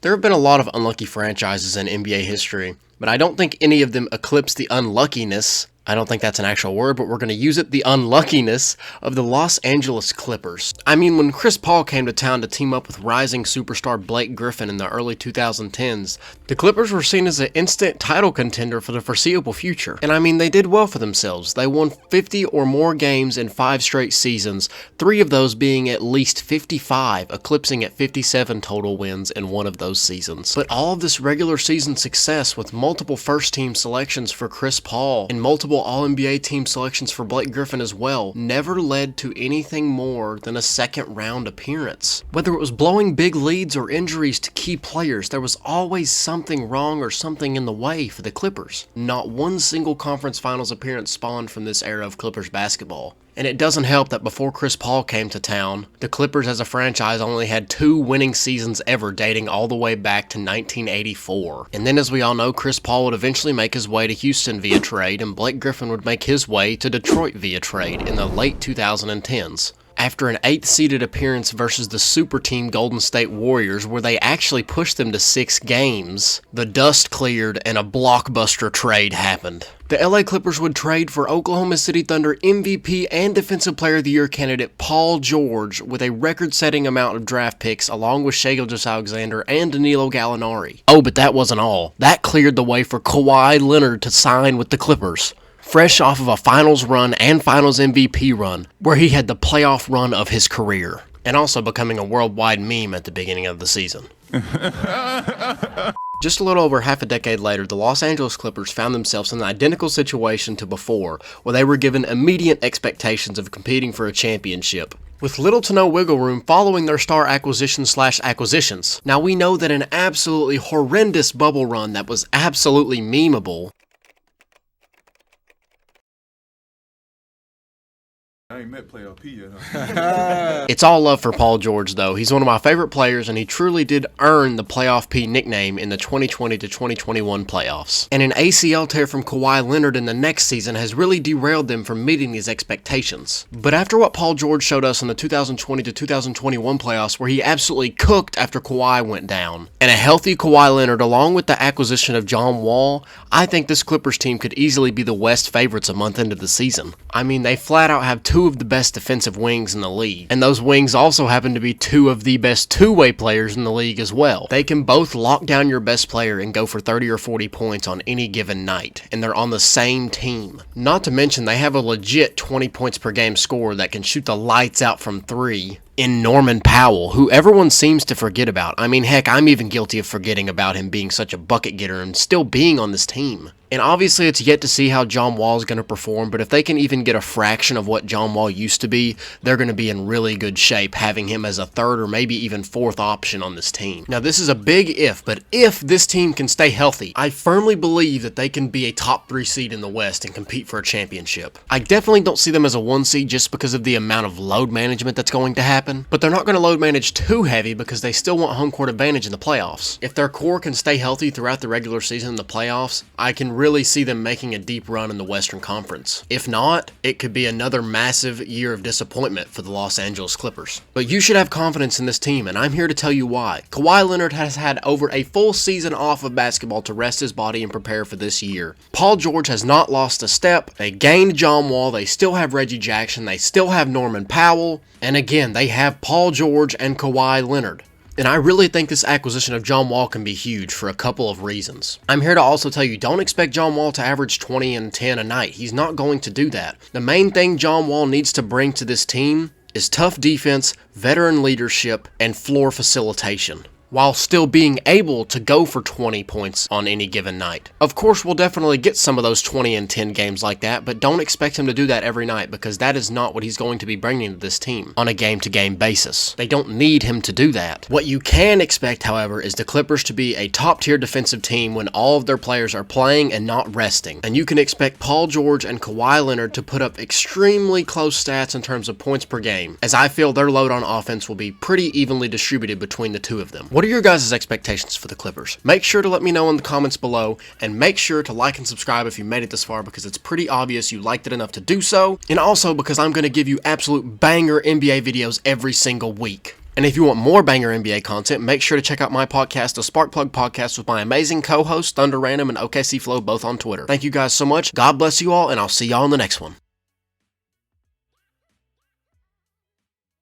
There have been a lot of unlucky franchises in NBA history, but I don't think any of them eclipse the unluckiness. I don't think that's an actual word, but we're going to use it, the unluckiness of the Los Angeles Clippers. I mean, when Chris Paul came to town to team up with rising superstar Blake Griffin in the early 2010s, the Clippers were seen as an instant title contender for the foreseeable future. And I mean, they did well for themselves. They won 50 or more games in 5 straight seasons, 3 of those being at least 55, eclipsing at 57 total wins in one of those seasons. But all of this regular season success with multiple first-team selections for Chris Paul and multiple All-NBA team selections for Blake Griffin as well never led to anything more than a second-round appearance. Whether it was blowing big leads or injuries to key players, there was always something wrong or something in the way for the Clippers. Not one single conference finals appearance spawned from this era of Clippers basketball. And it doesn't help that before Chris Paul came to town, the Clippers as a franchise only had 2 winning seasons ever, dating all the way back to 1984. And then, as we all know, Chris Paul would eventually make his way to Houston via trade, and Blake Griffin would make his way to Detroit via trade in the late 2010s. After an 8th-seeded appearance versus the super team Golden State Warriors, where they actually pushed them to 6 games, the dust cleared and a blockbuster trade happened. The LA Clippers would trade for Oklahoma City Thunder MVP and Defensive Player of the Year candidate Paul George with a record-setting amount of draft picks along with Shai Gilgeous-Alexander and Danilo Gallinari. Oh, but that wasn't all. That cleared the way for Kawhi Leonard to sign with the Clippers. Fresh off of a finals run and finals MVP run, where he had the playoff run of his career, and also becoming a worldwide meme at the beginning of the season. Just a little over half a decade later, the Los Angeles Clippers found themselves in an identical situation to before, where they were given immediate expectations of competing for a championship, with little to no wiggle room following their star acquisitions. Now, we know that an absolutely horrendous bubble run that was absolutely memeable. I ain't met Playoff P yet, huh? It's all love for Paul George, though. He's one of my favorite players, and he truly did earn the Playoff P nickname in the 2020 to 2021 playoffs. And an ACL tear from Kawhi Leonard in the next season has really derailed them from meeting these expectations. But after what Paul George showed us in the 2020 to 2021 playoffs, where he absolutely cooked after Kawhi went down, and a healthy Kawhi Leonard along with the acquisition of John Wall, I think this Clippers team could easily be the West favorites a month into the season. I mean, they flat out have 2 of the best defensive wings in the league, and those wings also happen to be 2 of the best two-way players in the league as well. They can both lock down your best player and go for 30 or 40 points on any given night, and they're on the same team. Not to mention they have a legit 20 points per game scorer that can shoot the lights out from 3 in Norman Powell, who everyone seems to forget about. I mean, heck, I'm even guilty of forgetting about him being such a bucket getter and still being on this team. And obviously it's yet to see how John Wall is going to perform, but if they can even get a fraction of what John Wall used to be, they're going to be in really good shape having him as a 3rd or maybe even 4th option on this team. Now, this is a big if, but if this team can stay healthy, I firmly believe that they can be a top 3 seed in the West and compete for a championship. I definitely don't see them as a 1 seed just because of the amount of load management that's going to happen, but they're not going to load manage too heavy because they still want home court advantage in the playoffs. If their core can stay healthy throughout the regular season and the playoffs, I can really see them making a deep run in the Western Conference. If not, it could be another massive year of disappointment for the Los Angeles Clippers. But you should have confidence in this team, and I'm here to tell you why. Kawhi Leonard has had over a full season off of basketball to rest his body and prepare for this year. Paul George has not lost a step. They gained John Wall. They still have Reggie Jackson. They still have Norman Powell. And again, they have Paul George and Kawhi Leonard. And I really think this acquisition of John Wall can be huge for a couple of reasons. I'm here to also tell you, don't expect John Wall to average 20 and 10 a night. He's not going to do that. The main thing John Wall needs to bring to this team is tough defense, veteran leadership, and floor facilitation, while still being able to go for 20 points on any given night. Of course, we'll definitely get some of those 20 and 10 games like that, but don't expect him to do that every night because that is not what he's going to be bringing to this team on a game-to-game basis. They don't need him to do that. What you can expect, however, is the Clippers to be a top-tier defensive team when all of their players are playing and not resting. And you can expect Paul George and Kawhi Leonard to put up extremely close stats in terms of points per game, as I feel their load on offense will be pretty evenly distributed between the 2 of them. What are your guys' expectations for the Clippers? Make sure to let me know in the comments below, and make sure to like and subscribe if you made it this far because it's pretty obvious you liked it enough to do so, and also because I'm going to give you absolute banger NBA videos every single week. And if you want more banger NBA content, make sure to check out my podcast, the Sparkplug Podcast, with my amazing co-hosts, Thunder Random and OKC Flow, both on Twitter. Thank you guys so much. God bless you all, and I'll see y'all in the next one.